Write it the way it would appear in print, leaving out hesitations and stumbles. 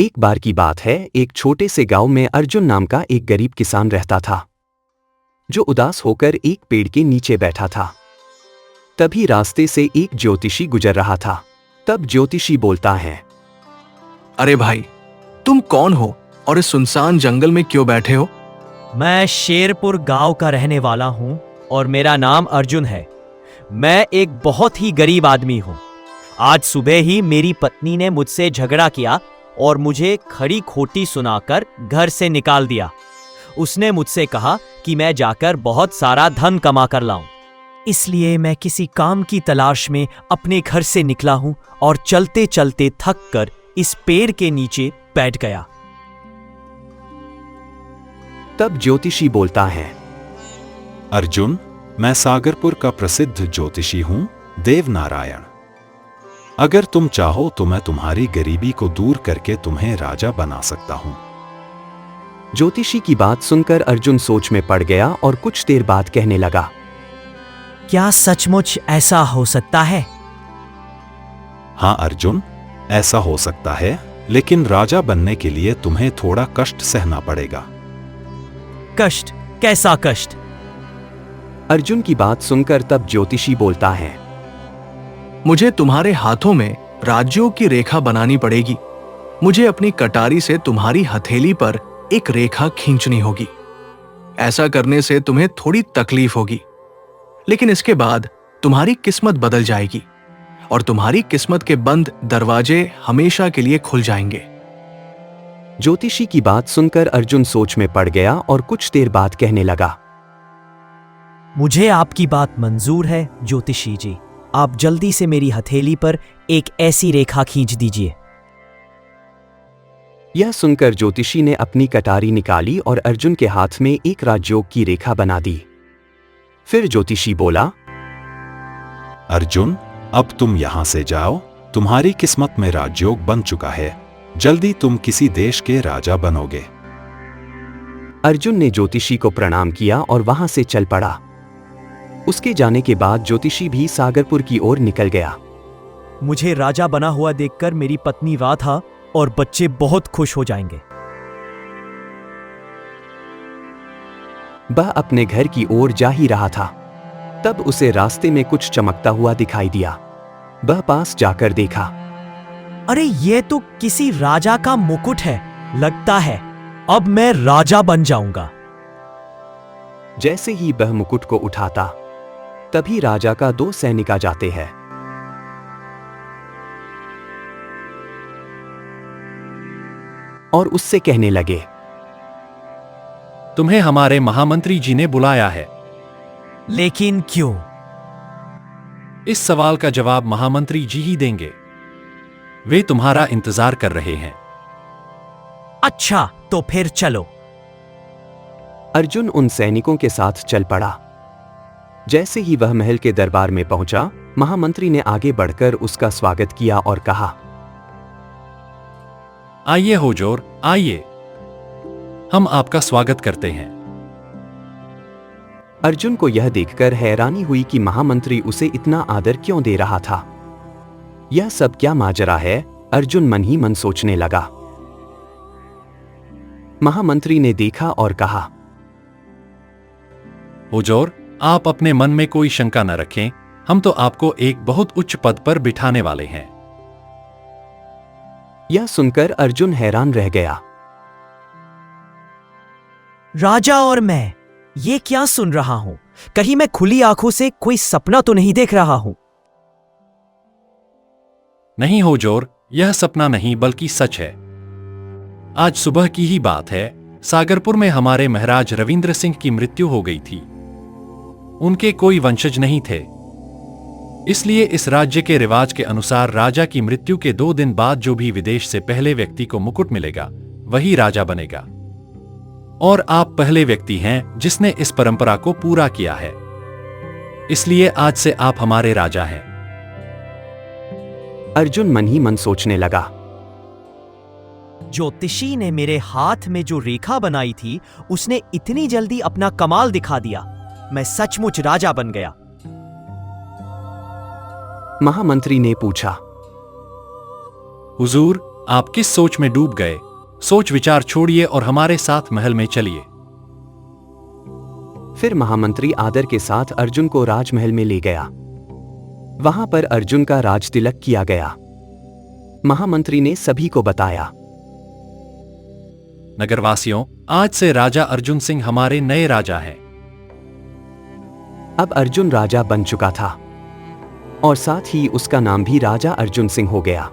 एक बार की बात है, एक छोटे से गांव में अर्जुन नाम का एक गरीब किसान रहता था, जो उदास होकर एक पेड़ के नीचे बैठा था। तभी रास्ते से एक ज्योतिषी गुजर रहा था। तब ज्योतिषी बोलता है, अरे भाई, तुम कौन हो और इस सुनसान जंगल में क्यों बैठे हो? मैं शेरपुर गांव का रहने वाला हूं और मेरा नाम अर्जुन है। मैं एक बहुत ही गरीब आदमी हूं। आज सुबह ही मेरी पत्नी ने मुझसे झगड़ा किया और मुझे खरी खोटी सुनाकर घर से निकाल दिया। उसने मुझसे कहा कि मैं जाकर बहुत सारा धन कमा कर लाऊं। इसलिए मैं किसी काम की तलाश में अपने घर से निकला हूं और चलते चलते थक कर इस पेड़ के नीचे बैठ गया। तब ज्योतिषी बोलता है, अर्जुन, मैं सागरपुर का प्रसिद्ध ज्योतिषी हूं, देवनारायण। अगर तुम चाहो तो मैं तुम्हारी गरीबी को दूर करके तुम्हें राजा बना सकता हूं। ज्योतिषी की बात सुनकर अर्जुन सोच में पड़ गया और कुछ देर बाद कहने लगा, क्या सचमुच ऐसा हो सकता है? हाँ अर्जुन, ऐसा हो सकता है, लेकिन राजा बनने के लिए तुम्हें थोड़ा कष्ट सहना पड़ेगा। कष्ट? कैसा कष्ट? अर्जुन की बात सुनकर तब ज्योतिषी बोलता है, मुझे तुम्हारे हाथों में राज्यों की रेखा बनानी पड़ेगी। मुझे अपनी कटारी से तुम्हारी हथेली पर एक रेखा खींचनी होगी। ऐसा करने से तुम्हें थोड़ी तकलीफ होगी, लेकिन इसके बाद तुम्हारी किस्मत बदल जाएगी और तुम्हारी किस्मत के बंद दरवाजे हमेशा के लिए खुल जाएंगे। ज्योतिषी की बात सुनकर अर्जुन सोच में पड़ गया और कुछ देर बाद कहने लगा, मुझे आपकी बात मंजूर है ज्योतिषी जी। आप जल्दी से मेरी हथेली पर एक ऐसी रेखा खींच दीजिए। यह सुनकर ज्योतिषी ने अपनी कटारी निकाली और अर्जुन के हाथ में एक राजयोग की रेखा बना दी। फिर ज्योतिषी बोला, अर्जुन, अब तुम यहां से जाओ। तुम्हारी किस्मत में राजयोग बन चुका है। जल्दी तुम किसी देश के राजा बनोगे। अर्जुन ने ज्योतिषी को प्रणाम किया और वहां से चल पड़ा। उसके जाने के बाद ज्योतिषी भी सागरपुर की ओर निकल गया। मुझे राजा बना हुआ देखकर मेरी पत्नी राधा और बच्चे बहुत खुश हो जाएंगे। वह अपने घर की ओर जा ही रहा था, तब उसे रास्ते में कुछ चमकता हुआ दिखाई दिया। वह पास जाकर देखा, अरे ये तो किसी राजा का मुकुट है। लगता है अब मैं राजा बन जाऊंगा। जैसे ही वह मुकुट को उठाता, तभी राजा का 2 सैनिक आ जाते हैं। और उससे कहने लगे, तुम्हें हमारे महामंत्री जी ने बुलाया है। लेकिन क्यों? इस सवाल का जवाब महामंत्री जी ही देंगे। वे तुम्हारा इंतजार कर रहे हैं। अच्छा, तो फिर चलो। अर्जुन उन सैनिकों के साथ चल पड़ा। जैसे ही वह महल के दरबार में पहुंचा, महामंत्री ने आगे बढ़कर उसका स्वागत किया और कहा, आइए हुजूर, आइए। हम आपका स्वागत करते हैं। अर्जुन को यह देखकर हैरानी हुई कि महामंत्री उसे इतना आदर क्यों दे रहा था। यह सब क्या माजरा है? अर्जुन मन ही मन सोचने लगा। महामंत्री ने देखा और कहा, हुजूर, आप अपने मन में कोई शंका न रखें। हम तो आपको एक बहुत उच्च पद पर बिठाने वाले हैं। यह सुनकर अर्जुन हैरान रह गया। राजा और मैं, ये क्या सुन रहा हूं? कहीं मैं खुली आंखों से कोई सपना तो नहीं देख रहा हूं? नहीं हुजूर, यह सपना नहीं बल्कि सच है। आज सुबह की ही बात है। सागरपुर में हमारे महाराज रविंद्र सिंह की मृत्यु हो गई थी। उनके कोई वंशज नहीं थे, इसलिए इस राज्य के रिवाज के अनुसार राजा की मृत्यु के 2 दिन बाद जो भी विदेश से पहले व्यक्ति को मुकुट मिलेगा, वही राजा बनेगा। और आप पहले व्यक्ति हैं जिसने इस परंपरा को पूरा किया है। इसलिए आज से आप हमारे राजा हैं। अर्जुन मन ही मन सोचने लगा, ज्योतिषी ने मेरे हाथ में जो रेखा बनाई थी, उसने इतनी जल्दी अपना कमाल दिखा दिया। मैं सचमुच राजा बन गया। महामंत्री ने पूछा, हुजूर, आप किस सोच में डूब गए? सोच विचार छोड़िए और हमारे साथ महल में चलिए। फिर महामंत्री आदर के साथ अर्जुन को राजमहल में ले गया। वहां पर अर्जुन का राज तिलक किया गया। महामंत्री ने सभी को बताया। नगरवासियों, आज से राजा अर्जुन सिंह हमारे नए राजा हैं। अब अर्जुन राजा बन चुका था और साथ ही उसका नाम भी राजा अर्जुन सिंह हो गया।